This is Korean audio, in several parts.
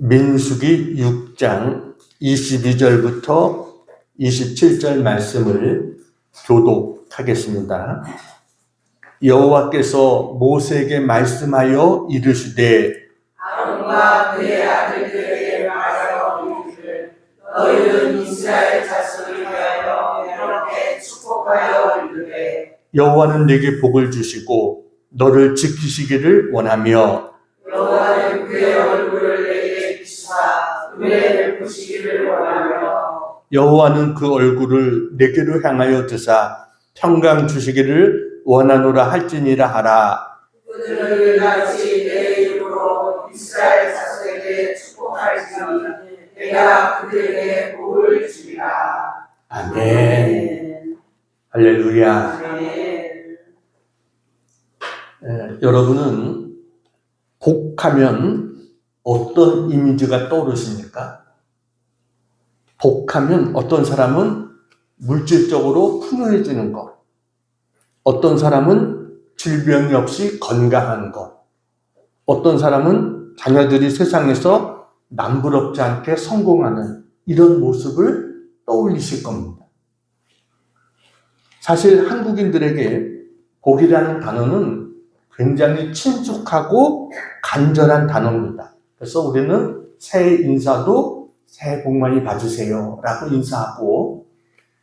민수기 6장 22절부터 27절 말씀을 교독하겠습니다. 여호와께서 모세에게 말씀하여 이르시되 아론과 그의 아들들에게 말하여 이르기를 너희는 이스라엘 자손을 위하여 이렇게 축복하여 이르되 여호와는 내게 복을 주시고 너를 지키시기를 원하며 여호와는 그의 얼굴을 내게 비추사 은혜를 보시기를 원하며 여호와는 그 얼굴을 내게로 향하여 드사 평강 주시기를 원하노라 할지니라 하라. 그들을 같이 내 이름으로 이스라엘 자손에게 축복할지니 내가 그들에게 복을 주리라. 아멘. 할렐루야. 아멘. 여러분은 복하면 어떤 이미지가 떠오르십니까? 복하면 어떤 사람은 물질적으로 풍요해지는 것, 어떤 사람은 질병이 없이 건강한 것, 어떤 사람은 자녀들이 세상에서 남부럽지 않게 성공하는 이런 모습을 떠올리실 겁니다. 사실 한국인들에게 복이라는 단어는 굉장히 친숙하고 간절한 단어입니다. 그래서 우리는 새해 인사도 새해 복 많이 받으세요 라고 인사하고,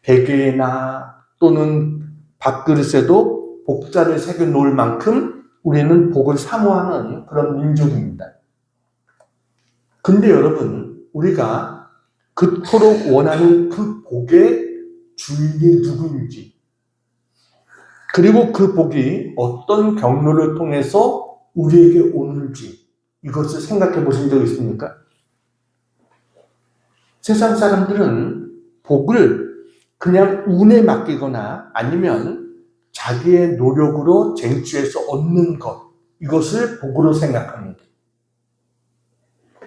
베개나 또는 밥그릇에도 복자를 새겨 놓을 만큼 우리는 복을 사모하는 그런 민족입니다. 근데 여러분, 우리가 그토록 원하는 그 복의 주인이 누구인지, 그리고 그 복이 어떤 경로를 통해서 우리에게 오는지, 이것을 생각해 보신 적 있습니까? 세상 사람들은 복을 그냥 운에 맡기거나 아니면 자기의 노력으로 쟁취해서 얻는 것, 이것을 복으로 생각합니다.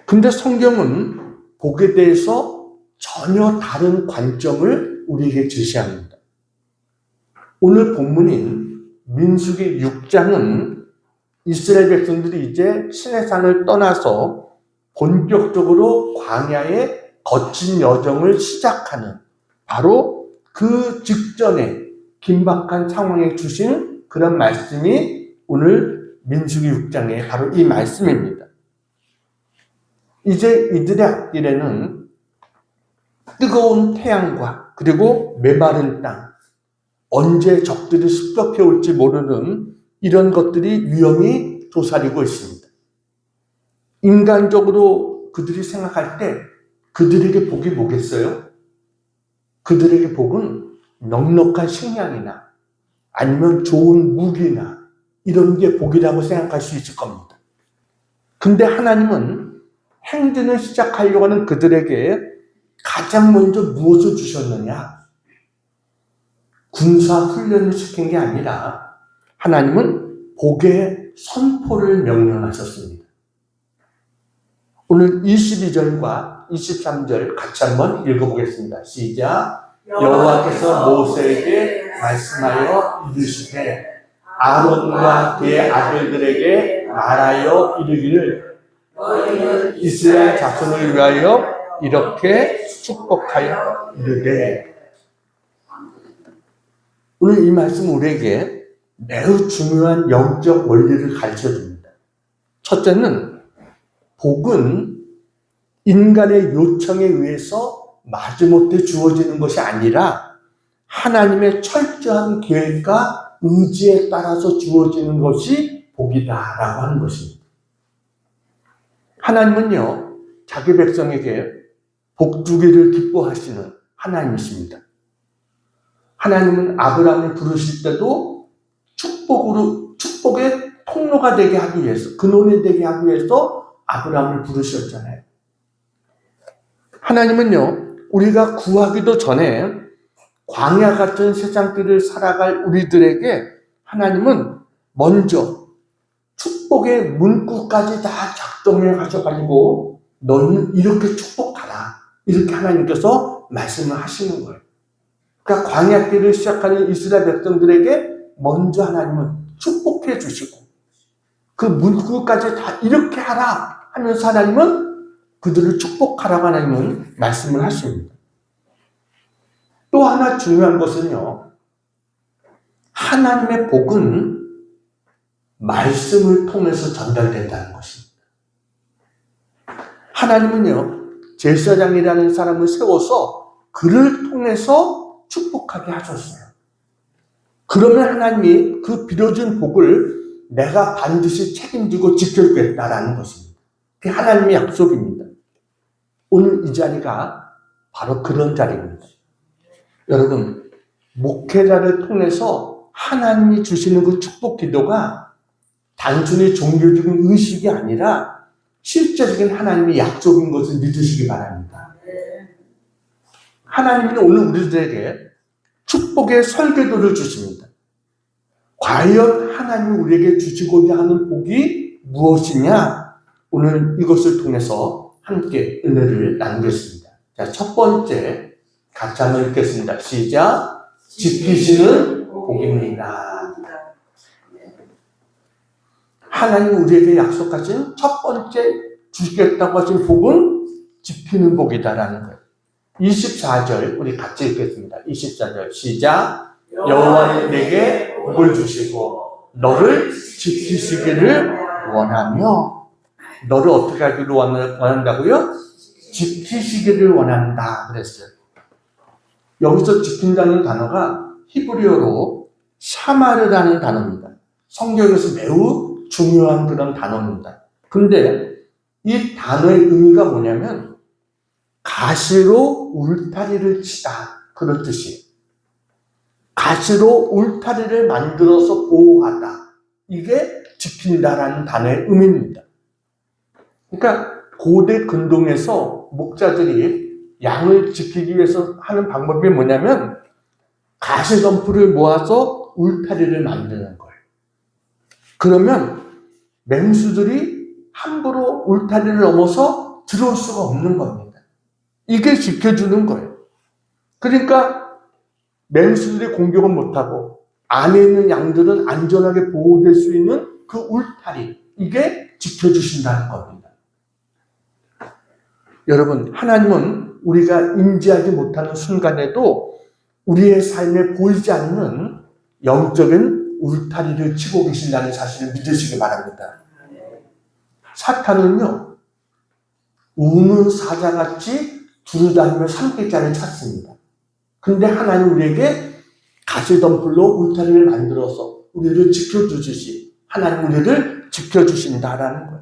근데 성경은 복에 대해서 전혀 다른 관점을 우리에게 제시합니다. 오늘 본문인 민수기 6장은 이스라엘 백성들이 이제 시내산을 떠나서 본격적으로 광야의 거친 여정을 시작하는, 바로 그 직전에 긴박한 상황에 주신 그런 말씀이 오늘 민수기 6장의 바로 이 말씀입니다. 이제 이들의 앞길에는 뜨거운 태양과 그리고 메마른 땅, 언제 적들이 습격해 올지 모르는 이런 것들이 위험이 도사리고 있습니다. 인간적으로 그들이 생각할 때 그들에게 복이 뭐겠어요? 그들에게 복은 넉넉한 식량이나 아니면 좋은 무기나 이런 게 복이라고 생각할 수 있을 겁니다. 근데 하나님은 행진을 시작하려고 하는 그들에게 가장 먼저 무엇을 주셨느냐? 군사 훈련을 시킨 게 아니라 하나님은 복의 선포를 명령하셨습니다. 오늘 22절과 23절 같이 한번 읽어보겠습니다. 시작. 여호와께서 모세에게 말씀하여 이르시되 아론과 그의 아들들에게 말하여 이르기를 너희는 이스라엘 자손을 위하여 이렇게 축복하여 이르되. 오늘 이 말씀은 우리에게 매우 중요한 영적 원리를 가르쳐줍니다. 첫째는 복은 인간의 요청에 의해서 마지못해 주어지는 것이 아니라 하나님의 철저한 계획과 의지에 따라서 주어지는 것이 복이다라고 하는 것입니다. 하나님은요, 자기 백성에게 복 주기를 기뻐하시는 하나님이십니다. 하나님은 아브라함을 부르실 때도 축복의 통로가 되게 하기 위해서, 근원이 되게 하기 위해서 아브라함을 부르셨잖아요. 하나님은요, 우리가 구하기도 전에 광야 같은 세상길을 살아갈 우리들에게 하나님은 먼저 축복의 문구까지 다 작동해 가셔가지고 너는 이렇게 축복하라, 이렇게 하나님께서 말씀을 하시는 거예요. 그러니까 광야길을 시작하는 이스라엘 백성들에게 먼저 하나님은 축복해 주시고 그 문구까지 다 이렇게 하라 하면서 하나님은 그들을 축복하라고 하나님은 말씀을 하십니다. 또 하나 중요한 것은요, 하나님의 복은 말씀을 통해서 전달된다는 것입니다. 하나님은요, 제사장이라는 사람을 세워서 그를 통해서 축복하게 하셨어요. 그러면 하나님이 그 빌어준 복을 내가 반드시 책임지고 지켜주겠다라는 것입니다. 그게 하나님의 약속입니다. 오늘 이 자리가 바로 그런 자리입니다. 여러분, 목회자를 통해서 하나님이 주시는 그 축복 기도가 단순히 종교적인 의식이 아니라 실제적인 하나님의 약속인 것을 믿으시기 바랍니다. 하나님은 오늘 우리들에게 축복의 설계도를 주십니다. 과연 하나님이 우리에게 주시고자 하는 복이 무엇이냐? 오늘 이것을 통해서 함께 은혜를 나누겠습니다. 자, 첫 번째 같이 한번 읽겠습니다. 시작. 지키시는 복입니다. 하나님 우리에게 약속하신 첫 번째 주시겠다고 하신 복은 지키는 복이다라는 거예요. 24절 우리 같이 읽겠습니다. 24절 시작. 여호와는 내게 복을 주시고 너를 지키시기를 원하며. 너를 어떻게 하기를 원한다고요? 지키시기를 원한다 그랬어요. 여기서 지킨다는 단어가 히브리어로 샤마르라는 단어입니다. 성경에서 매우 중요한 그런 단어입니다. 근데 이 단어의 의미가 뭐냐면 가시로 울타리를 치다 그런 뜻이에요. 가시로 울타리를 만들어서 보호하다. 이게 지킨다라는 단어의 의미입니다. 그러니까 고대 근동에서 목자들이 양을 지키기 위해서 하는 방법이 뭐냐면 가시덤불을 모아서 울타리를 만드는 거예요. 그러면 맹수들이 함부로 울타리를 넘어서 들어올 수가 없는 겁니다. 이게 지켜주는 거예요. 그러니까 맹수들이 공격을 못하고 안에 있는 양들은 안전하게 보호될 수 있는 그 울타리, 이게 지켜주신다는 겁니다. 여러분, 하나님은 우리가 인지하지 못하는 순간에도 우리의 삶에 보이지 않는 영적인 울타리를 치고 계신다는 사실을 믿으시기 바랍니다. 사탄은요, 우는 사자같이 두루다니며 삼킬자를 찾습니다. 근데 하나님 우리에게 가시덤불로 울타리를 만들어서 우리를 지켜주듯이 하나님 우리를 지켜주신다라는 거예요.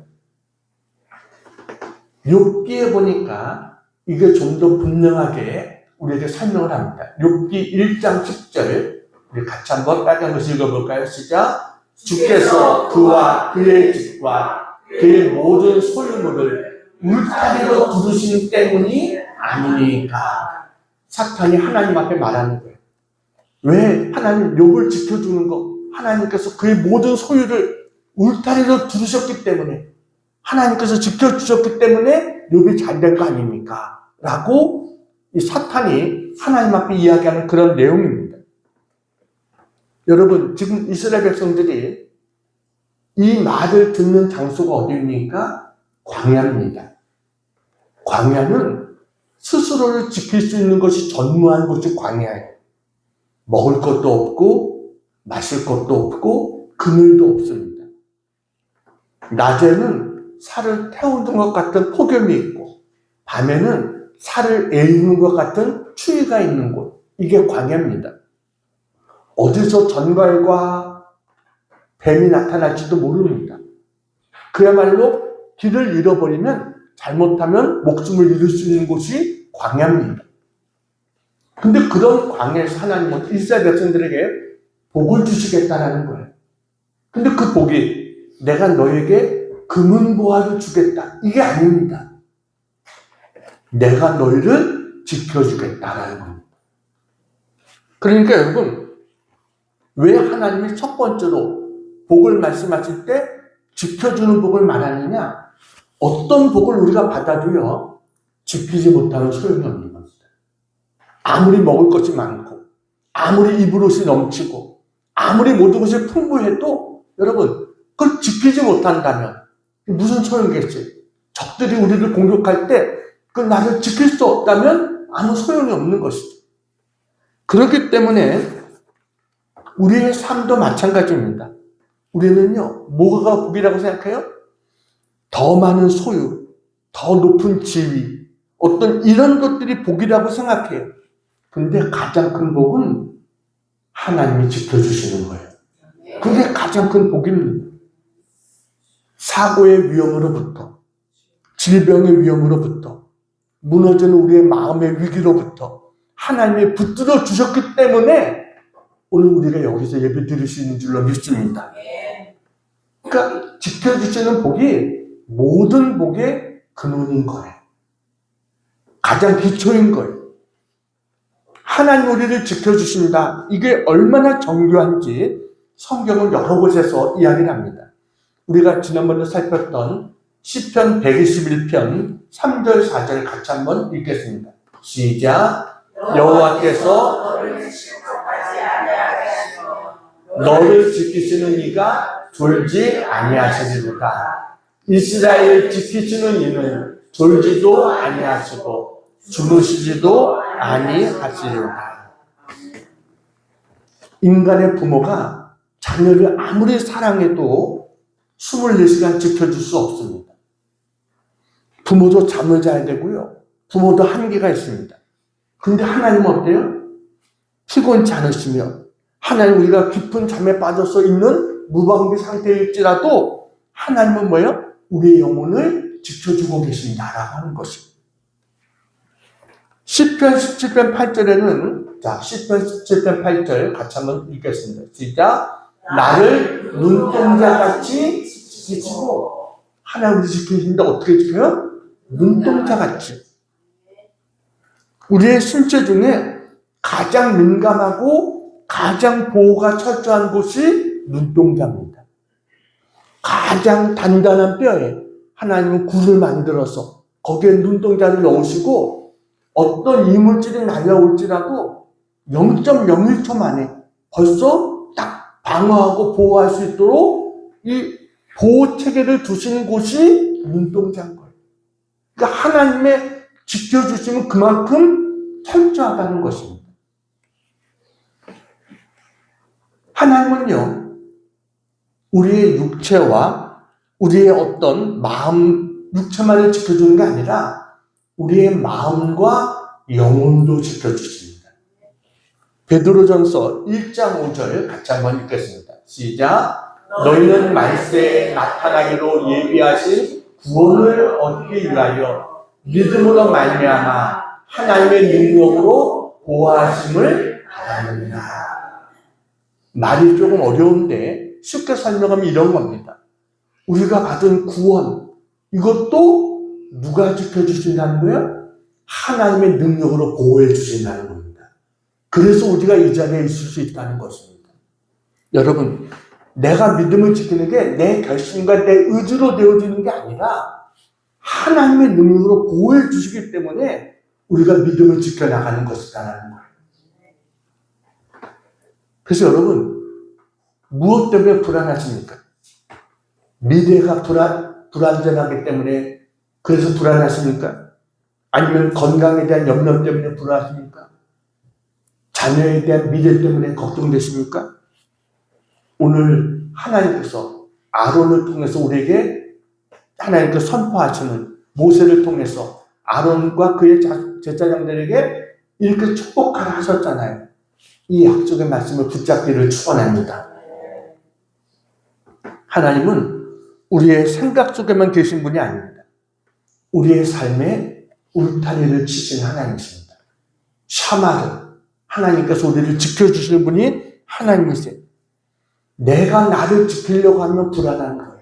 욥기에 보니까 이게 좀 더 분명하게 우리에게 설명을 합니다. 욥기 1장 10절 우리 같이 한번 빨간 것을 읽어볼까요? 시작. 주께서 그와 그의 집과 그의 모든 소유물을 울타리로 두르시는 때문이 아니니까. 사탄이 하나님 앞에 말하는 거예요. 왜 하나님 욥을 지켜주는 거? 하나님께서 그의 모든 소유를 울타리로 두르셨기 때문에, 하나님께서 지켜주셨기 때문에 욥이 잘된 거 아닙니까? 라고 이 사탄이 하나님 앞에 이야기하는 그런 내용입니다. 여러분, 지금 이스라엘 백성들이 이 말을 듣는 장소가 어디입니까? 광야입니다. 광야는 스스로를 지킬 수 있는 것이 전무한 곳이 광야예요. 먹을 것도 없고 마실 것도 없고 그늘도 없습니다. 낮에는 살을 태우는 것 같은 폭염이 있고 밤에는 살을 애우는 것 같은 추위가 있는 곳, 이게 광야입니다. 어디서 전갈과 뱀이 나타날지도 모릅니다. 그야말로 길을 잃어버리면, 잘못하면 목숨을 잃을 수 있는 곳이 광야입니다. 근데 그런 광야에서 하나님은 이스라엘 백성들에게 복을 주시겠다라는 거예요. 근데 그 복이 내가 너에게 금은보화를 주겠다, 이게 아닙니다. 내가 너희를 지켜주겠다라는 겁니다. 그러니까 여러분, 왜 하나님이 첫 번째로 복을 말씀하실 때 지켜주는 복을 말하느냐? 어떤 복을 우리가 받아도요, 지키지 못하면 소용이 없는 겁니다. 아무리 먹을 것이 많고, 아무리 입을 옷이 넘치고, 아무리 모든 것이 풍부해도 여러분, 그걸 지키지 못한다면 무슨 소용이겠어요? 적들이 우리를 공격할 때 그 나를 지킬 수 없다면 아무 소용이 없는 것이죠. 그렇기 때문에 우리의 삶도 마찬가지입니다. 우리는요, 뭐가 복이라고 생각해요? 더 많은 소유, 더 높은 지위, 어떤 이런 것들이 복이라고 생각해요. 근데 가장 큰 복은 하나님이 지켜주시는 거예요. 그게 가장 큰 복입니다. 사고의 위험으로부터, 질병의 위험으로부터, 무너지는 우리의 마음의 위기로부터 하나님이 붙들어 주셨기 때문에 오늘 우리가 여기서 예배 드릴 수 있는 줄로 믿습니다. 그러니까 지켜주시는 복이 모든 복의 근원인 거예요. 가장 기초인 거예요. 하나님 우리를 지켜주신다. 이게 얼마나 정교한지 성경은 여러 곳에서 이야기를 합니다. 우리가 지난번에 살폈던 시편 121편 3절 4절 같이 한번 읽겠습니다. 시작. 여호와께서 너를 지키시는 이가 졸지 아니하시리로다. 이스라엘 지키시는 이는 졸지도 아니하시고 주무시지도 아니하시리로다. 인간의 부모가 자녀를 아무리 사랑해도 24시간 지켜줄 수 없습니다. 부모도 잠을 자야 되고요. 부모도 한계가 있습니다. 근데 하나님은 어때요? 피곤치 않으시며 하나님 우리가 깊은 잠에 빠져서 있는 무방비 상태일지라도 하나님은 뭐예요? 우리의 영혼을 지켜주고 계신다라고 하는 것입니다. 시편 17편 8절에는 시편 17편 8절 같이 한번 읽겠습니다. 시작. 나를 눈동자같이 지키시고 하나님을 지키신다. 어떻게 지켜요? 눈동자같이. 우리의 신체 중에 가장 민감하고 가장 보호가 철저한 곳이 눈동자입니다. 가장 단단한 뼈에 하나님은 굴을 만들어서 거기에 눈동자를 넣으시고 어떤 이물질이 날라올지라도 0.01초 만에 벌써 딱 방어하고 보호할 수 있도록 이 보호 체계를 두신 곳이 눈동자인 거예요. 그러니까 하나님의 지켜주심은 그만큼 철저하다는 것입니다. 하나님은요, 우리의 육체와 우리의 어떤 마음, 육체만을 지켜주는 게 아니라 우리의 마음과 영혼도 지켜주십니다. 베드로전서 1장 5절 같이 한번 읽겠습니다. 시작. 너희는 말세에 나타나기로 예비하신 구원을 얻기 위하여 믿음으로 말미암아 하나님의 능력으로 보호하심을 받았느니라. 말이 조금 어려운데 쉽게 설명하면 이런 겁니다. 우리가 받은 구원, 이것도 누가 지켜주신다는 거예요? 하나님의 능력으로 보호해 주신다는 겁니다. 그래서 우리가 이 자리에 있을 수 있다는 것입니다. 여러분, 내가 믿음을 지키는 게 내 결심과 내 의지로 되어지는 게 아니라 하나님의 능력으로 보호해 주시기 때문에 우리가 믿음을 지켜나가는 것이다라는 거예요. 그래서 여러분, 무엇 때문에 불안하십니까? 미래가 불안전하기 때문에 그래서 불안하십니까? 아니면 건강에 대한 염려 때문에 불안하십니까? 자녀에 대한 미래 때문에 걱정되십니까? 오늘 하나님께서 아론을 통해서 우리에게 하나님께서 선포하시는 모세를 통해서 아론과 그의 제자장들에게 이렇게 축복하라 하셨잖아요. 이 약속의 말씀을 붙잡기를 축원합니다. 하나님은 우리의 생각 속에만 계신 분이 아닙니다. 우리의 삶에 울타리를 치신 하나님이십니다. 샤마르, 하나님께서 우리를 지켜주시는 분이 하나님이세요. 내가 나를 지키려고 하면 불안한 거예요.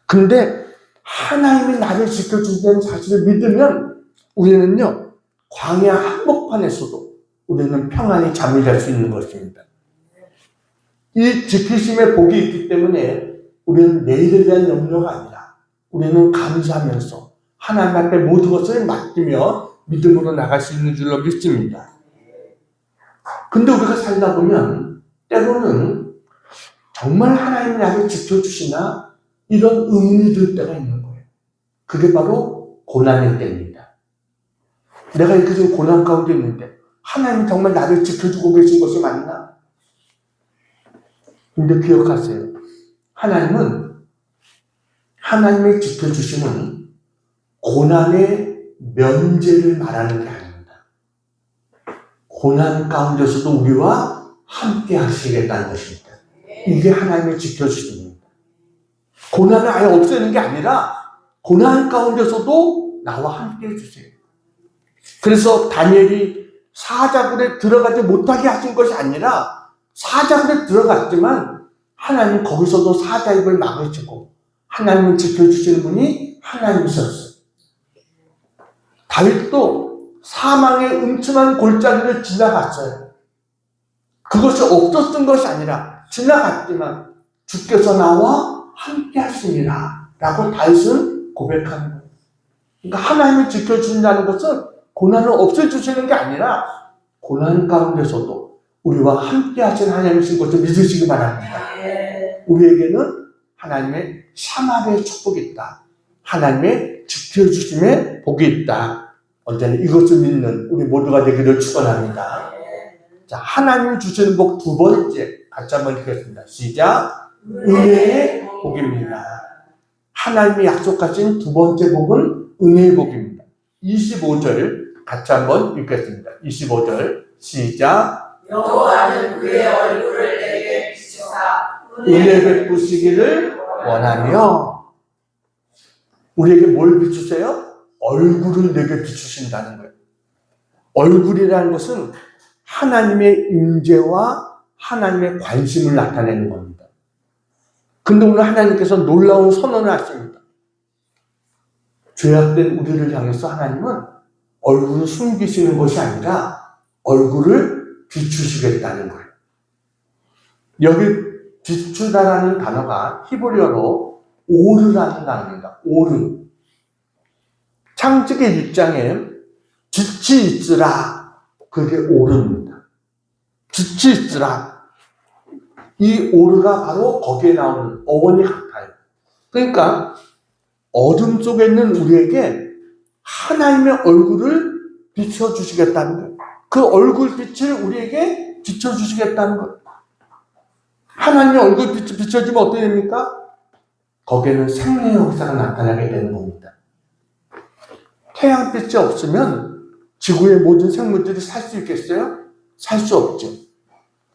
근데 하나님이 나를 지켜주신다는 사실을 믿으면 우리는요, 광야 한복판에서도 우리는 평안히 잠이 잘 수 있는 것입니다. 이 지키심의 복이 있기 때문에 우리는 내일에 대한 염려가 아니라 우리는 감사하면서 하나님 앞에 모든 것을 맡기며 믿음으로 나갈 수 있는 줄로 믿습니다. 근데 우리가 살다 보면 때로는 정말 하나님이 나를 지켜주시나 이런 의문이 들 때가 있는 거예요. 그게 바로 고난의 때입니다. 내가 이렇게 지금 고난 가운데 있는데 하나님이 정말 나를 지켜주고 계신 것이 맞나? 근데 기억하세요. 하나님이 지켜주시는 고난의 면제를 말하는 게 아닙니다. 고난 가운데서도 우리와 함께 하시겠다는 것입니다. 이게 하나님의 지켜주심입니다. 고난을 아예 없애는 게 아니라 고난 가운데서도 나와 함께 해주세요. 그래서 다니엘이 사자굴에 들어가지 못하게 하신 것이 아니라 사자굴에 들어갔지만 하나님 거기서도 사자 입을 막으시고 하나님을 지켜주시는 분이 하나님이셨어요. 다윗도 사망의 음침한 골짜기를 지나갔어요. 그것이 없었던 것이 아니라 지나갔지만 주께서 나와 함께 하시니라 라고 다윗은 고백하는 거예요. 그러니까 하나님을 지켜주신다는 것은 고난을 없애주시는 게 아니라 고난 가운데서도 우리와 함께 하신 하나님이신 것을 믿으시기 바랍니다. 우리에게는 하나님의 샤말의 축복이 있다. 하나님의 지켜주심의 복이 있다. 언제나 이것을 믿는 우리 모두가 되기를 축원합니다. 자, 하나님이 주시는 복 두 번째 같이 한번 읽겠습니다. 시작. 은혜의 복입니다. 하나님이 약속하신 두 번째 복은 은혜의 복입니다. 25절 같이 한번 읽겠습니다. 25절 시작. 여호와는 그의 얼굴을 내게 비추사 은혜 베푸시기를 원하며. 우리에게 뭘 비추세요? 얼굴을 내게 비추신다는 거예요. 얼굴이라는 것은 하나님의 임재와 하나님의 관심을 나타내는 겁니다. 근데 오늘 하나님께서 놀라운 선언을 하십니다. 죄악된 우리를 향해서 하나님은 얼굴을 숨기시는 것이 아니라 얼굴을 비추시겠다는 거예요. 여기 비추다라는 단어가 히브리어로 오르라는 단어입니다. 오르. 창세기 6장에 빛이 있으라. 그게 오르입니다. 빛이 있으라. 이 오르가 바로 거기에 나오는 어원이 같아요. 그러니까 어둠 속에 있는 우리에게 하나님의 얼굴을 비춰주시겠다는 거예요. 그 얼굴 빛을 우리에게 비춰주시겠다는 거예요. 하나님의 얼굴 빛이 비춰지면 어떻게 됩니까? 거기에는 생명의 역사가 나타나게 되는 겁니다. 태양빛이 없으면 지구의 모든 생물들이 살 수 있겠어요? 살 수 없죠.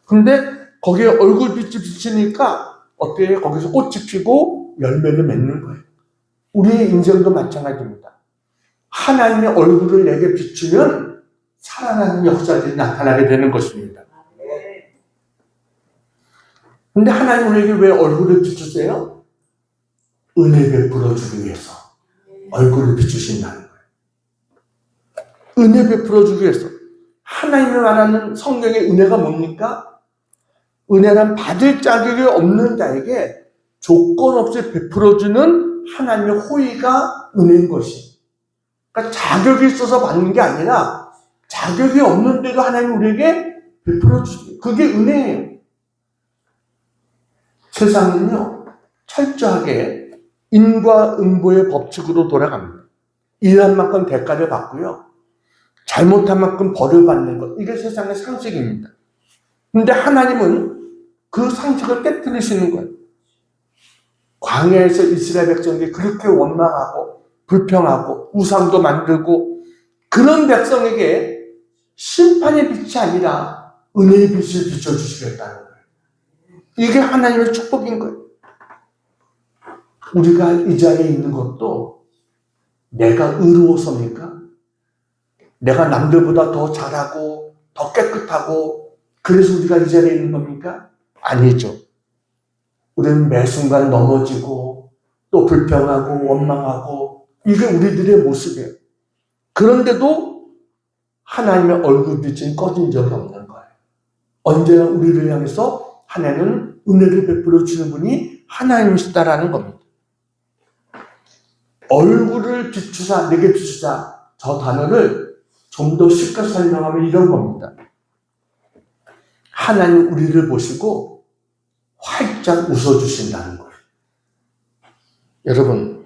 근데 거기에 얼굴빛이 비치니까 어떻게 해요? 거기서 꽃이 피고 열매를 맺는 거예요. 우리의 인생도 마찬가지입니다. 하나님의 얼굴을 내게 비추면 살아나는 역사들이 나타나게 되는 것입니다. 근데 하나님 우리에게 왜 얼굴을 비추세요? 은혜 베풀어 주기 위해서 얼굴을 비추신다는 거예요. 은혜 베풀어 주기 위해서. 하나님이 말하는 성경의 은혜가 뭡니까? 은혜란 받을 자격이 없는 자에게 조건 없이 베풀어주는 하나님의 호의가 은혜인 것이. 그러니까 자격이 있어서 받는 게 아니라 자격이 없는데도 하나님 우리에게 베풀어주죠. 그게 은혜예요. 세상은요, 철저하게 인과 응보의 법칙으로 돌아갑니다. 일한 만큼 대가를 받고요. 잘못한 만큼 벌을 받는 것. 이게 세상의 상식입니다. 근데 하나님은 그 상식을 깨뜨리시는 거예요. 광야에서 이스라엘 백성들이 그렇게 원망하고 불평하고 우상도 만들고 그런 백성에게 심판의 빛이 아니라 은혜의 빛을 비춰주시겠다는 거예요. 이게 하나님의 축복인 거예요. 우리가 이 자리에 있는 것도 내가 의로워서입니까? 내가 남들보다 더 잘하고 더 깨끗하고 그래서 우리가 이 자리에 있는 겁니까? 아니죠. 우리는 매 순간 넘어지고 또 불평하고 원망하고 이게 우리들의 모습이에요. 그런데도 하나님의 얼굴빛은 꺼진 적이 없는 거예요. 언제나 우리를 향해서 하나님은 은혜를 베풀어 주는 분이 하나님이시다라는 겁니다. 얼굴을 비추사, 내게 비추사, 저 단어를 좀 더 쉽게 설명하면 이런 겁니다. 하나님 우리를 보시고 활짝 웃어주신다는 거예요. 여러분,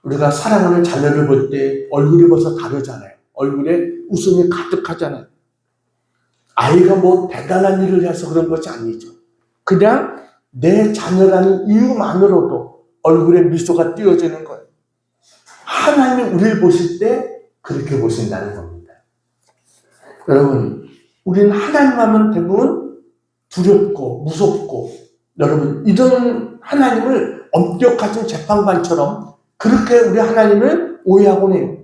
우리가 사랑하는 자녀를 볼 때 얼굴이 벌써 다르잖아요. 얼굴에 웃음이 가득하잖아요. 아이가 뭐 대단한 일을 해서 그런 것이 아니죠. 그냥 내 자녀라는 이유만으로도 얼굴에 미소가 띄어지는 거예요. 하나님이 우리를 보실 때 그렇게 보신다는 겁니다. 여러분, 우리는 하나님 하면 대부분 두렵고 무섭고, 여러분, 이런 하나님을 엄격하신 재판관처럼 그렇게 우리 하나님을 오해하곤 해요.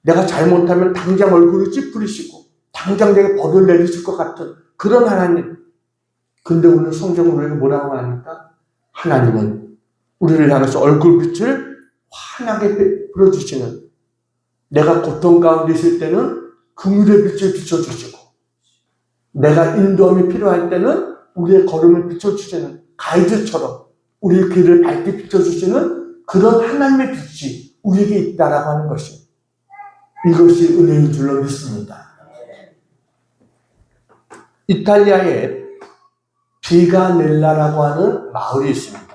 내가 잘못하면 당장 얼굴을 찌푸리시고 당장 내게 벌을 내리실 것 같은 그런 하나님. 근데 오늘 성경은 우리에게 뭐라고 합니까? 하나님은 우리를 향해서 얼굴빛을 환하게 불어주시는, 내가 고통 가운데 있을 때는 긍휼의 빛을 비춰주시고, 내가 인도함이 필요할 때는 우리의 걸음을 비춰주시는 가이드처럼 우리의 길을 밝게 비춰주시는 그런 하나님의 빛이 우리에게 있다라고 하는 것이, 이것이 은혜인 줄로 믿습니다. 이탈리아에 비가넬라라고 하는 마을이 있습니다.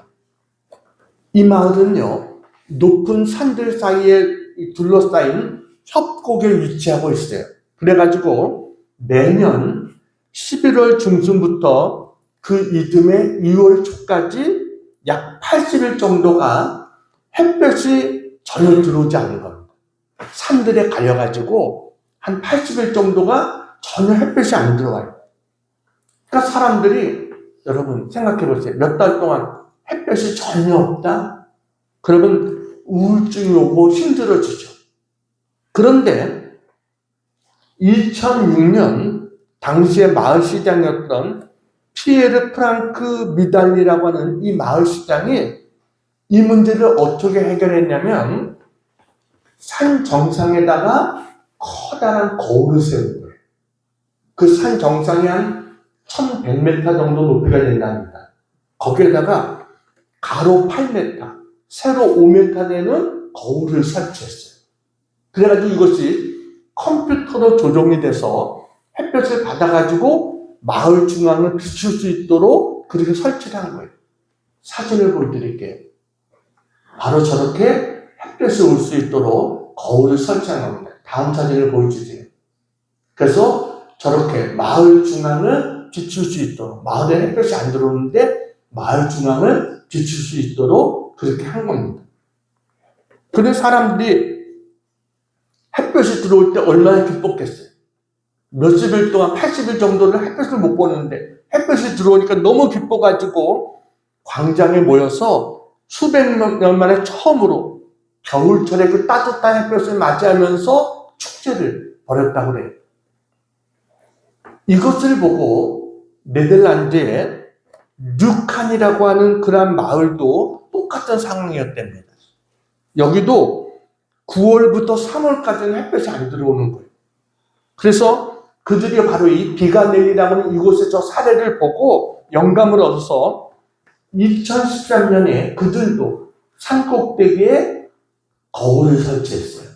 이 마을은요, 높은 산들 사이에 둘러싸인 협곡에 위치하고 있어요. 그래가지고 매년 11월 중순부터 그 이듬해 2월 초까지 약 80일 정도가 햇볕이 전혀 들어오지 않는 겁니다. 산들에 가려가지고 한 80일 정도가 전혀 햇볕이 안 들어와요. 그러니까 사람들이, 여러분 생각해 보세요. 몇 달 동안 햇볕이 전혀 없다? 그러면 우울증이 오고 힘들어지죠. 그런데 2006년 당시에 마을시장이었던 피에르 프랑크 미달리라고 하는 이 마을시장이 이 문제를 어떻게 해결했냐면, 산 정상에다가 커다란 거울을 세운 거예요. 그 산 정상이 한 1100m 정도 높이가 된답니다. 거기에다가 가로 8m, 세로 5m 되는 거울을 설치했어요. 그래가지고 이것이 컴퓨터로 조정이 돼서 햇볕을 받아가지고 마을 중앙을 비출 수 있도록 그렇게 설치를 한 거예요. 사진을 보여드릴게요. 바로 저렇게 햇볕이 올 수 있도록 거울을 설치한 겁니다. 다음 사진을 보여주세요. 그래서 저렇게 마을 중앙을 비출 수 있도록, 마을에 햇볕이 안 들어오는데 마을 중앙을 비출 수 있도록 그렇게 한 겁니다. 근데 사람들이 햇볕이 들어올 때 얼마나 기뻤겠어요. 몇십 일 동안 80일 정도를 햇볕을 못 보는데 햇볕이 들어오니까 너무 기뻐가지고 광장에 모여서 수백 년 만에 처음으로 겨울철에 그 따뜻한 햇볕을 맞이하면서 축제를 벌였다고 그래요. 이것을 보고 네덜란드의 뉴칸이라고 하는 그런 마을도 똑같은 상황이었답니다. 여기도 9월부터 3월까지는 햇볕이 안 들어오는 거예요. 그래서 그들이 바로 이 비가넬리라고 하는 이곳의 저 사례를 보고 영감을 얻어서 2013년에 그들도 산꼭대기에 거울을 설치했어요.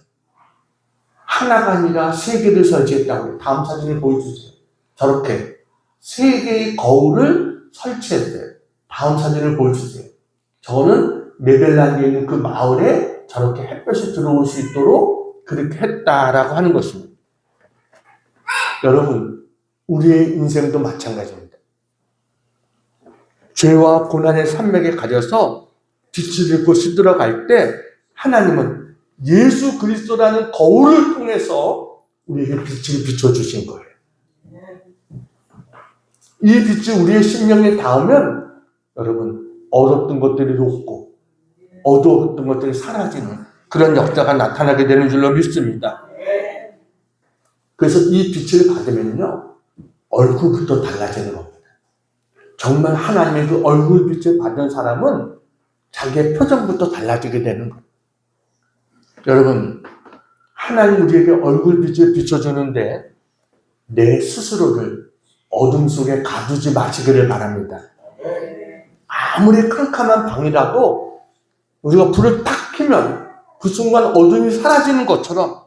하나가 아니라 3개를 설치했다고 해요. 다음 사진을 보여주세요. 저렇게 3개의 거울을 설치했어요. 다음 사진을 보여주세요. 저는 네덜란드에 있는 그 마을에 저렇게 햇볕이 들어올 수 있도록 그렇게 했다라고 하는 것입니다. 여러분, 우리의 인생도 마찬가지입니다. 죄와 고난의 산맥에 가려서 빛을 잃고 시들어갈 때 하나님은 예수 그리스도라는 거울을 통해서 우리에게 빛을 비춰주신 거예요. 이 빛이 우리의 심령에 닿으면 여러분, 어둡던 것들이 녹고 어두웠던 것들이 사라지는 그런 역사가 나타나게 되는 줄로 믿습니다. 그래서 이 빛을 받으면요, 얼굴부터 달라지는 겁니다. 정말 하나님의 그 얼굴빛을 받은 사람은 자기의 표정부터 달라지게 되는 거예요. 여러분, 하나님 우리에게 얼굴빛을 비춰주는데 내 스스로를 어둠 속에 가두지 마시기를 바랍니다. 아무리 캄캄한 방이라도 우리가 불을 탁 켜면 그 순간 어둠이 사라지는 것처럼,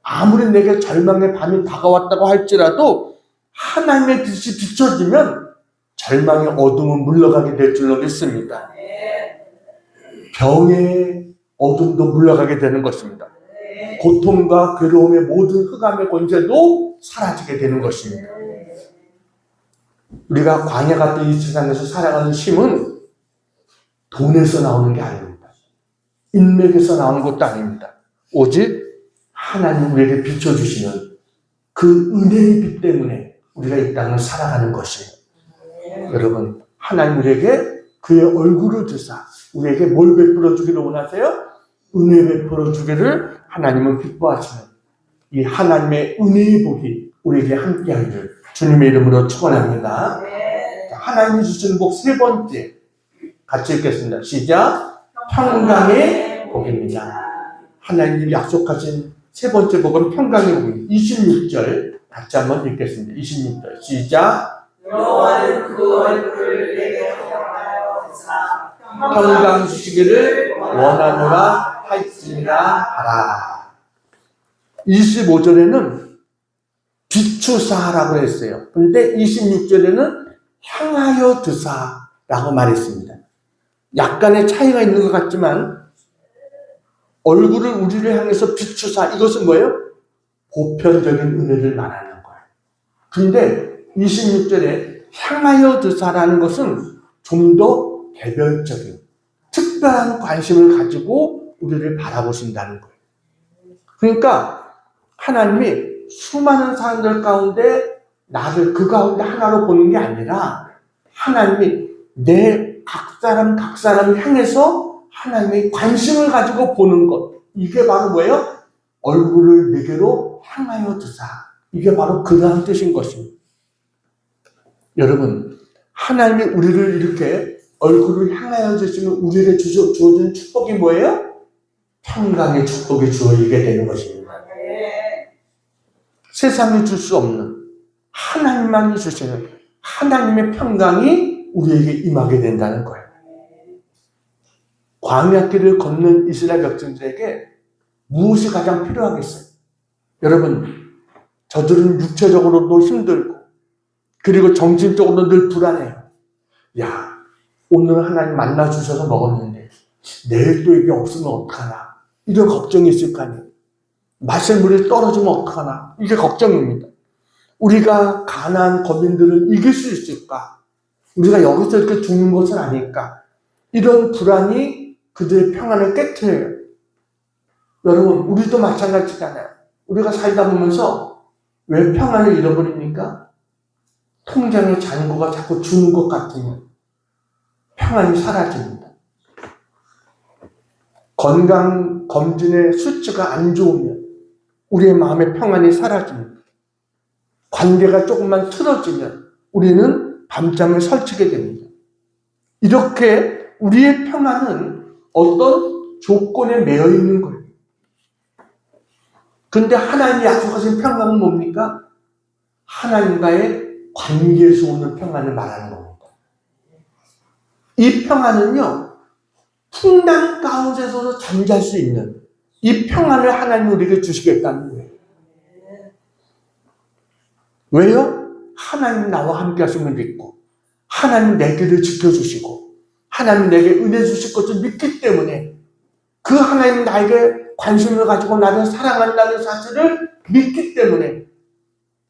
아무리 내게 절망의 밤이 다가왔다고 할지라도 하나님의 빛이 비춰지면 절망의 어둠은 물러가게 될 줄로 믿습니다. 병에 어둠도 물러가게 되는 것입니다. 고통과 괴로움의 모든 흑암의 권세도 사라지게 되는 것입니다. 우리가 광야 같은 이 세상에서 살아가는 쉼은 돈에서 나오는 게 아닙니다. 인맥에서 나오는 것도 아닙니다. 오직 하나님 우리에게 비춰주시는 그 은혜의 빛 때문에 우리가 이 땅을 살아가는 것이에요. 여러분, 하나님 우리에게 그의 얼굴을 주사 우리에게 뭘 베풀어 주기를 원하세요? 은혜 베풀어 주기를 하나님은 기뻐하시는 이 하나님의 은혜의 복이 우리에게 함께하기를 주님의 이름으로 축원합니다. 하나님이 주시는 복 세 번째 같이 읽겠습니다. 시작. 평강의 복입니다. 하나님이 약속하신 세 번째 복은 평강의 복입니다. 26절 같이 한번 읽겠습니다. 26절 시작. 여호와는 그 얼굴을 내게 평하여 주사 평강 주시기를 원하노라 할지니라 하라. 25절에는 비추사라고 했어요. 근데 26절에는 향하여 드사라고 말했습니다. 약간의 차이가 있는 것 같지만 얼굴을 우리를 향해서 비추사, 이것은 뭐예요? 보편적인 은혜를 말하는 거예요. 근데 26절에 향하여 드사라는 것은 좀 더 개별적인 특별한 관심을 가지고 우리를 바라보신다는 거예요. 그러니까 하나님이 수많은 사람들 가운데 나를 그 가운데 하나로 보는 게 아니라 하나님이 내 각 사람 향해서 하나님의 관심을 가지고 보는 것, 이게 바로 뭐예요? 얼굴을 내게로 향하여 두사. 이게 바로 그러한 뜻인 것입니다. 여러분, 하나님이 우리를 이렇게 얼굴을 향하여 주시면 우리에게 주어진 축복이 뭐예요? 평강의 축복이 주어지게 되는 것입니다. 세상이 줄 수 없는 하나님만이 주시는 하나님의 평강이 우리에게 임하게 된다는 거예요. 광야길을 걷는 이스라엘 백성들에게 무엇이 가장 필요하겠어요? 여러분, 저들은 육체적으로도 힘들고 그리고 정신적으로도 늘 불안해요. 야, 오늘 하나님 만나 주셔서 먹었는데 내일 또 이게 없으면 어떡하나, 이런 걱정이 있을 거 아니에요. 마실 물이 떨어지면 어떡하나, 이게 걱정입니다. 우리가 가나안 거민들을 이길 수 있을까? 우리가 여기서 이렇게 죽는 것은 아닐까? 이런 불안이 그들의 평안을 깨트려요. 여러분, 우리도 마찬가지잖아요. 우리가 살다 보면서 왜 평안을 잃어버립니까? 통장에 잔고가 자꾸 주는 것 같으면 평안이 사라집니다. 건강 검진의 수치가 안 좋으면 우리의 마음의 평안이 사라집니다. 관계가 조금만 틀어지면 우리는 밤잠을 설치게 됩니다. 이렇게 우리의 평안은 어떤 조건에 매여 있는 거예요. 그런데 하나님이 약속하신 평안은 뭡니까? 하나님과의 관계에서 오는 평안을 말하는 겁니다. 이 평안은요, 풍랑 가운데서도 잠잘 수 있는 이 평안을 하나님이 우리에게 주시겠다는 거예요. 왜요? 하나님 나와 함께 하심을 믿고 하나님 내 길을 지켜주시고 하나님 내게 은혜 주실 것을 믿기 때문에 그 하나님 나에게 관심을 가지고 나를 사랑한다는 사실을 믿기 때문에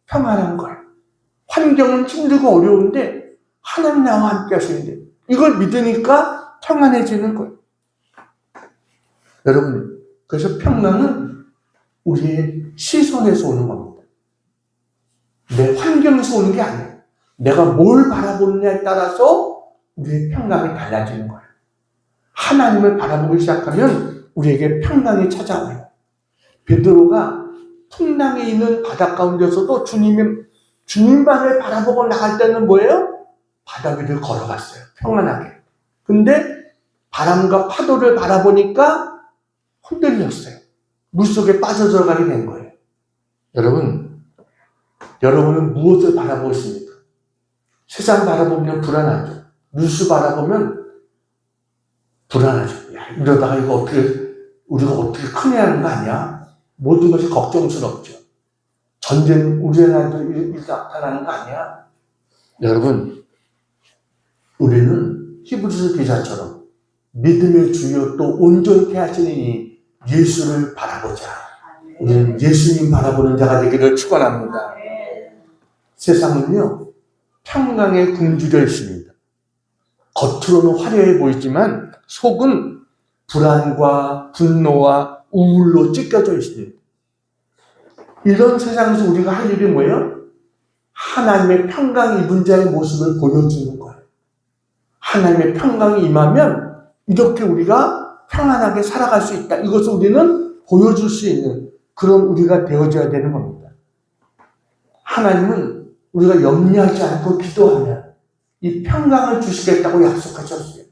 평안한 거예요. 환경은 힘들고 어려운데 하나님 나와 함께 하시는데 이걸 믿으니까 평안해지는 거예요. 여러분, 그래서 평안은 우리의 시선에서 오는 겁니다. 내 환경에서 오는 게 아니에요. 내가 뭘 바라보느냐에 따라서 우리의 평강이 달라지는 거예요. 하나님을 바라보기 시작하면 우리에게 평강이 찾아와요. 베드로가 풍랑에 있는 바다 가운데서도 주님만을 바라보고 나갈 때는 뭐예요? 바다 위를 걸어갔어요. 평안하게. 근데 바람과 파도를 바라보니까 흔들렸어요. 물속에 빠져들어가게 된 거예요. 여러분은 무엇을 바라보고 있습니까? 세상 바라보면 불안하죠. 뉴스 바라보면 불안하죠. 야, 이러다가 우리가 어떻게 큰일 나는 거 아니야? 모든 것이 걱정스럽죠. 전쟁, 우리나라도 일이 나타나는 거 아니야? 여러분, 우리는 히브리서 기자처럼 믿음의 주여 또 온전케 하시니 예수를 바라보자. 우리는 예수님 바라보는 자가 되기를 축원합니다. 세상은요, 평강에 굶주려 있습니다. 겉으로는 화려해 보이지만 속은 불안과 분노와 우울로 찢겨져 있습니다. 이런 세상에서 우리가 할 일이 뭐예요? 하나님의 평강 입은 자의 모습을 보여주는 거예요. 하나님의 평강이 임하면 이렇게 우리가 평안하게 살아갈 수 있다. 이것을 우리는 보여줄 수 있는 그런 우리가 되어줘야 되는 겁니다. 하나님은 우리가 염려하지 않고 기도하면 이 평강을 주시겠다고 약속하셨어요.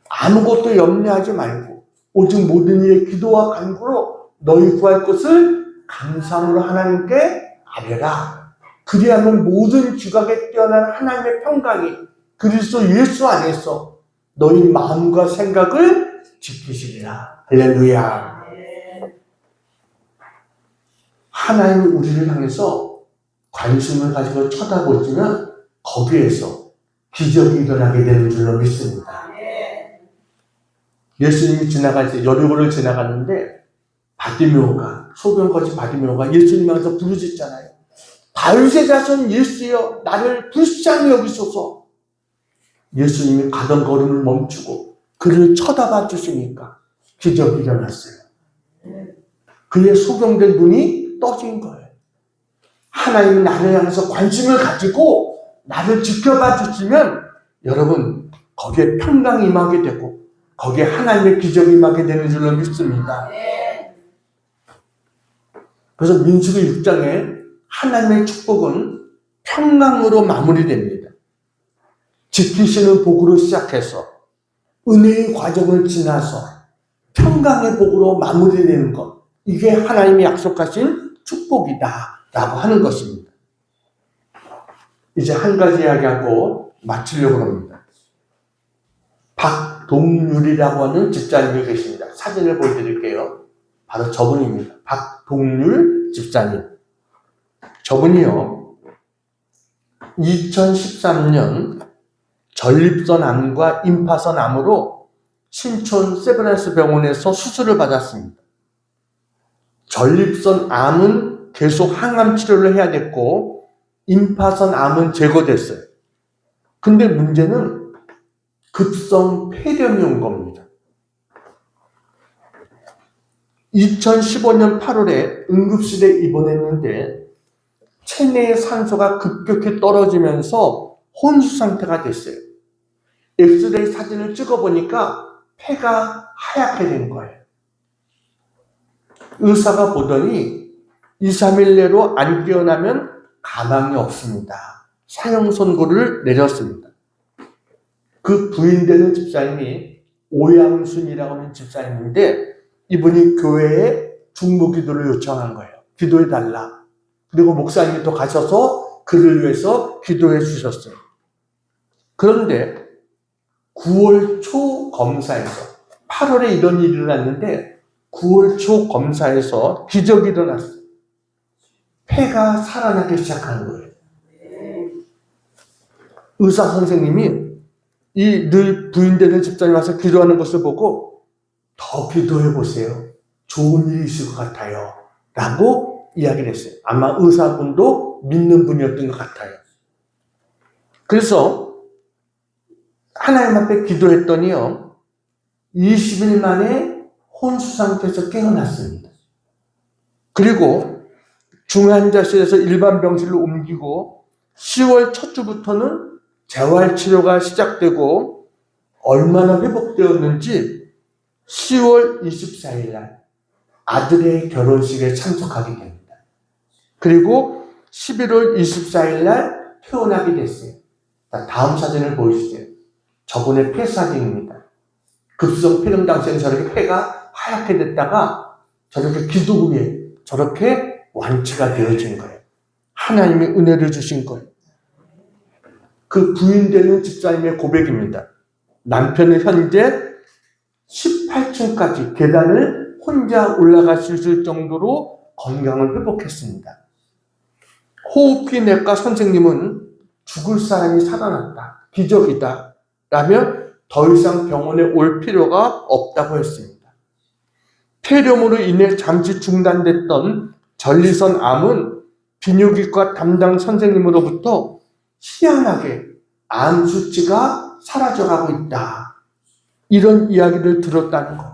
아무것도 염려하지 말고 오직 모든 일에 기도와 간구로 너희 구할 것을 감사함으로 하나님께 아뢰라. 그리하면 모든 지각에 뛰어난 하나님의 평강이 그리스도 예수 안에서 너희 마음과 생각을 지키시리라. 할렐루야. 하나님이 우리를 향해서 관심을 가지고 쳐다보시면 거기에서 기적이 일어나게 되는 줄로 믿습니다. 예수님이 여리고를 지나갔는데 바디메오가, 소변거지 바디메오가 예수님 앞에서 부르짖잖아요. 다윗의 자손 예수여, 나를 불쌍히 여기소서. 예수님이 가던 걸음을 멈추고 그를 쳐다봐 주시니까 기적이 일어났어요. 그의 소경된 눈이 떠진 거예요. 하나님이 나를 향해서 관심을 가지고 나를 지켜봐 주시면 여러분 거기에 평강이 임하게 되고 거기에 하나님의 기적이 임하게 되는 줄로 믿습니다. 그래서 민수기 6장에 하나님의 축복은 평강으로 마무리됩니다. 지키시는 복으로 시작해서 은혜의 과정을 지나서 평강의 복으로 마무리되는 것, 이게 하나님이 약속하신 축복이다 라고 하는 것입니다. 이제 한 가지 이야기하고 마치려고 합니다. 박동률이라고 하는 집사님이 계십니다. 사진을 보여드릴게요. 바로 저분입니다. 박동률 집사님. 저분이요, 2013년 전립선 암과 임파선 암으로 신촌 세브란스 병원에서 수술을 받았습니다. 전립선 암은 계속 항암 치료를 해야 됐고 임파선 암은 제거됐어요. 근데 문제는 급성 폐렴이 온 겁니다. 2015년 8월에 응급실에 입원했는데 체내의 산소가 급격히 떨어지면서 혼수 상태가 됐어요. 엑스레이 사진을 찍어보니까 폐가 하얗게 된 거예요. 의사가 보더니 2, 3일 내로 안 깨어나면 가망이 없습니다. 사형 선고를 내렸습니다. 그 부인되는 집사님이 오양순이라고 하는 집사님인데 이분이 교회에 중보기도를 요청한 거예요. 기도해달라. 그리고 목사님이 또 가셔서 그를 위해서 기도해 주셨어요. 그런데 9월 초 검사에서 8월에 이런 일이 일어났는데 9월 초 검사에서 기적이 일어났어요. 폐가 살아나기 시작한 거예요. 의사 선생님이 이 늘 부인되는 집사님 와서 기도하는 것을 보고 더 기도해 보세요. 좋은 일이 있을 것 같아요. 라고 이야기를 했어요. 아마 의사분도 믿는 분이었던 것 같아요. 그래서 하나님 앞에 기도했더니요, 20일 만에 혼수 상태에서 깨어났습니다. 그리고 중환자실에서 일반 병실로 옮기고 10월 첫 주부터는 재활치료가 시작되고 얼마나 회복되었는지 10월 24일 날 아들의 결혼식에 참석하게 됩니다. 그리고 11월 24일 날 퇴원하게 됐어요. 다음 사진을 보여주세요. 저번에 폐 사진입니다. 급성 폐렴 당시에는 저렇게 폐가 하얗게 됐다가 저렇게 기도 후에 저렇게 완치가 되어진 거예요. 하나님이 은혜를 주신 거예요. 그 부인되는 집사님의 고백입니다. 남편은 현재 18층까지 계단을 혼자 올라갈 수 있을 정도로 건강을 회복했습니다. 호흡기내과 선생님은 죽을 사람이 살아났다, 기적이다 라며 더 이상 병원에 올 필요가 없다고 했습니다. 폐렴으로 인해 잠시 중단됐던 전리선 암은 비뇨기과 담당 선생님으로부터 희한하게 암 수치가 사라져가고 있다. 이런 이야기를 들었다는 것.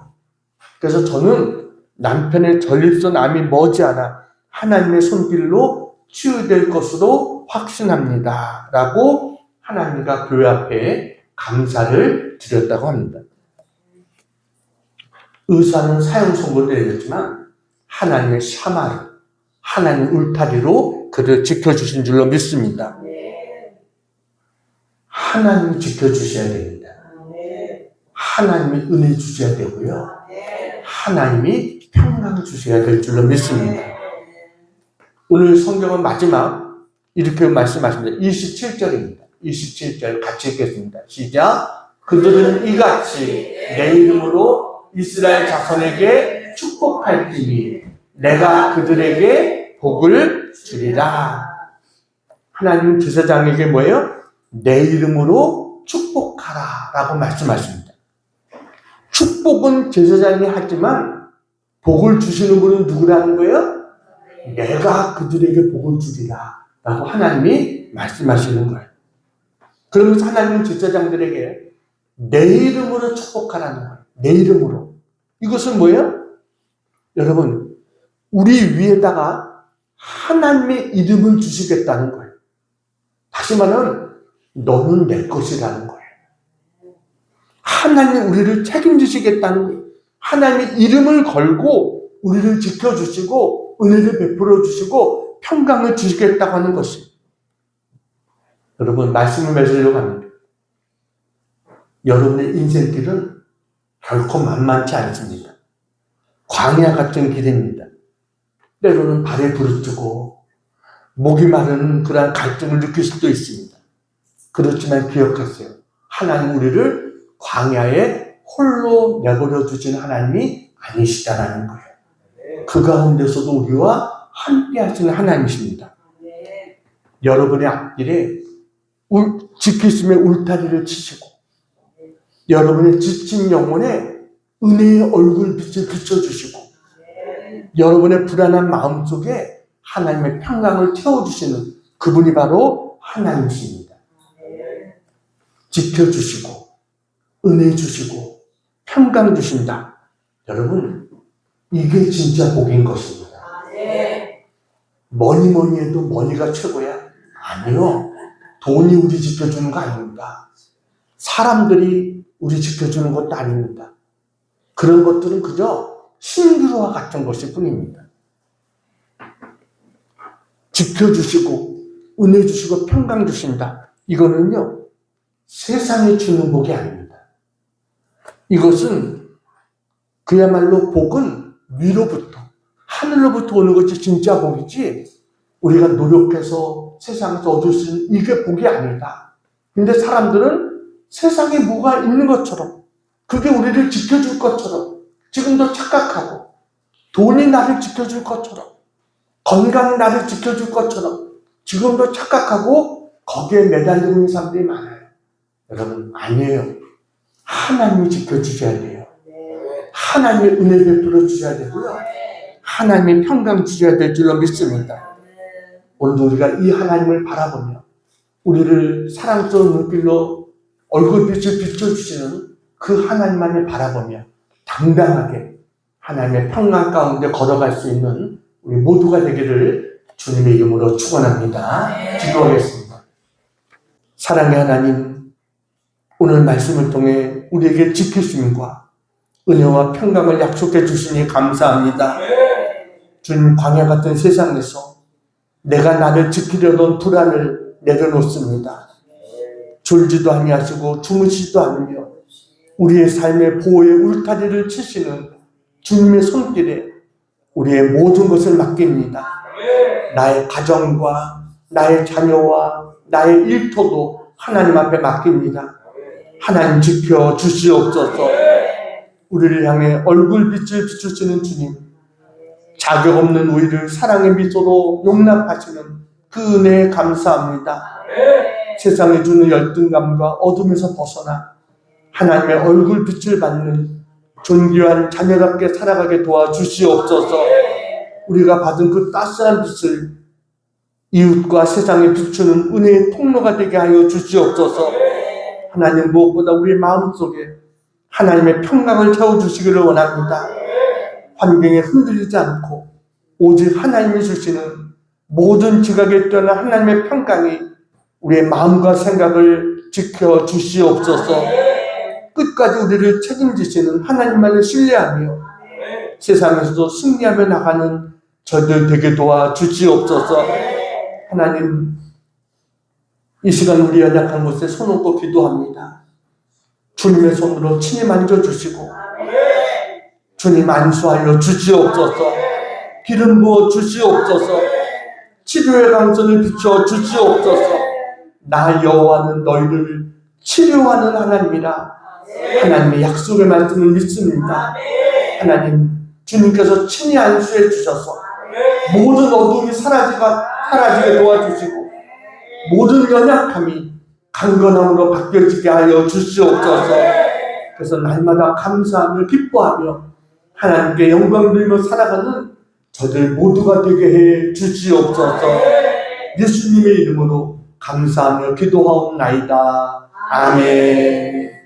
그래서 저는 남편의 전립선 암이 머지않아 하나님의 손길로 치유될 것으로 확신합니다. 라고 하나님과 교회 앞에 감사를 드렸다고 합니다. 의사는 사형 선고를 내렸지만 하나님의 샤마르, 하나님 울타리로 그를 지켜주신 줄로 믿습니다. 하나님이 지켜주셔야 됩니다. 하나님이 은혜 주셔야 되고요. 하나님이 평강 주셔야 될 줄로 믿습니다. 오늘 성경은 마지막 이렇게 말씀하십니다. 27절입니다. 27절 같이 읽겠습니다. 시작. 그들은 이같이 내 이름으로 이스라엘 자손에게 축복할지니 내가 그들에게 복을 주리라. 하나님 제사장에게 뭐예요? 내 이름으로 축복하라 라고 말씀하십니다. 축복은 제사장이 하지만 복을 주시는 분은 누구라는 거예요? 내가 그들에게 복을 주리라 라고 하나님이 말씀하시는 거예요. 그러면서 하나님은 제사장들에게 내 이름으로 축복하라는 거예요. 내 이름으로. 이것은 뭐예요? 여러분, 우리 위에다가 하나님의 이름을 주시겠다는 거예요. 다시 말하면 너는 내 것이라는 거예요. 하나님이 우리를 책임지시겠다는 거예요. 하나님의 이름을 걸고 우리를 지켜주시고 은혜를 베풀어 주시고 평강을 주시겠다고 하는 것이에요. 여러분, 말씀을 맺으려고 합니다. 여러분의 인생길은 결코 만만치 않습니다. 광야 같은 길입니다. 때로는 발에 부르뜨고 목이 마르는 그러한 갈증을 느낄 수도 있습니다. 그렇지만 기억하세요. 하나님 우리를 광야에 홀로 내버려 두신 하나님이 아니시다라는 거예요. 그 가운데서도 우리와 함께 하시는 하나님이십니다. 여러분의 앞길에 지키심의 울타리를 치시고 여러분의 지친 영혼에 은혜의 얼굴빛을 비춰주시고 여러분의 불안한 마음속에 하나님의 평강을 태워주시는 그분이 바로 하나님이십니다. 지켜주시고 은혜 주시고 평강 주신다. 여러분, 이게 진짜 복인 것입니다. 뭐니 해도 머니가 최고야? 아니요. 돈이 우리 지켜주는 거 아닙니다. 사람들이 우리 지켜주는 것도 아닙니다. 그런 것들은 그저 신기루와 같은 것일 뿐입니다. 지켜주시고 은혜 주시고 평강 주신다. 이거는요, 세상이 주는 복이 아닙니다. 이것은 그야말로 복은 위로부터 하늘로부터 오는 것이 진짜 복이지 우리가 노력해서 세상에서 얻을 수 있는 이게 복이 아니다. 근데 사람들은 세상에 뭐가 있는 것처럼 그게 우리를 지켜줄 것처럼 지금도 착각하고 돈이 나를 지켜줄 것처럼 건강이 나를 지켜줄 것처럼 지금도 착각하고 거기에 매달리고 있는 사람들이 많아요. 여러분, 아니에요. 하나님이 지켜주셔야 돼요. 하나님의 은혜 베풀어 주셔야 되고요. 하나님의 평강 주셔야 될 줄로 믿습니다. 오늘도 우리가 이 하나님을 바라보며 우리를 사랑스러운 눈길로 얼굴빛을 비춰주시는 그 하나님만을 바라보며 당당하게 하나님의 평강 가운데 걸어갈 수 있는 우리 모두가 되기를 주님의 이름으로 축원합니다. 기도하겠습니다. 사랑의 하나님, 오늘 말씀을 통해 우리에게 지키심과 은혜와 평강을 약속해 주시니 감사합니다. 주님, 광야 같은 세상에서 내가 나를 지키려던 불안을 내려놓습니다. 졸지도 아니하시고 주무시지도 않으며 우리의 삶의 보호의 울타리를 치시는 주님의 손길에 우리의 모든 것을 맡깁니다. 나의 가정과 나의 자녀와 나의 일터도 하나님 앞에 맡깁니다. 하나님 지켜 주시옵소서. 우리를 향해 얼굴빛을 비추시는 주님, 자격 없는 우리를 사랑의 미소로 용납하시는 그 은혜에 감사합니다. 세상에 주는 열등감과 어둠에서 벗어나 하나님의 얼굴 빛을 받는 존귀한 자녀답게 살아가게 도와주시옵소서. 우리가 받은 그 따스한 빛을 이웃과 세상에 비추는 은혜의 통로가 되게 하여 주시옵소서. 하나님, 무엇보다 우리 마음속에 하나님의 평강을 채워주시기를 원합니다. 환경에 흔들리지 않고 오직 하나님이 주시는 모든 지각에 뛰어난 하나님의 평강이 우리의 마음과 생각을 지켜주시옵소서. 끝까지 우리를 책임지시는 하나님만을 신뢰하며 세상에서도 승리하며 나가는 저들 되게 도와주시옵소서. 하나님, 이 시간 우리 연약한 곳에 손 얹고 기도합니다. 주님의 손으로 친히 만져주시고 주님 안수하여 주시옵소서. 기름 부어 주시옵소서. 치료의 강선을 비춰 주시옵소서. 나 여호와는 너희를 치료하는 하나님이라 하나님의 약속의 말씀을 믿습니다. 하나님, 주님께서 친히 안수해 주셔서 모든 어둠이 사라지게 도와주시고 모든 연약함이 강건함으로 바뀌어지게 하여 주시옵소서. 그래서 날마다 감사하며 기뻐하며 하나님께 영광 돌리며 살아가는 저들 모두가 되게 해 주시옵소서. 예수님의 이름으로 감사하며 기도하옵나이다. 아멘.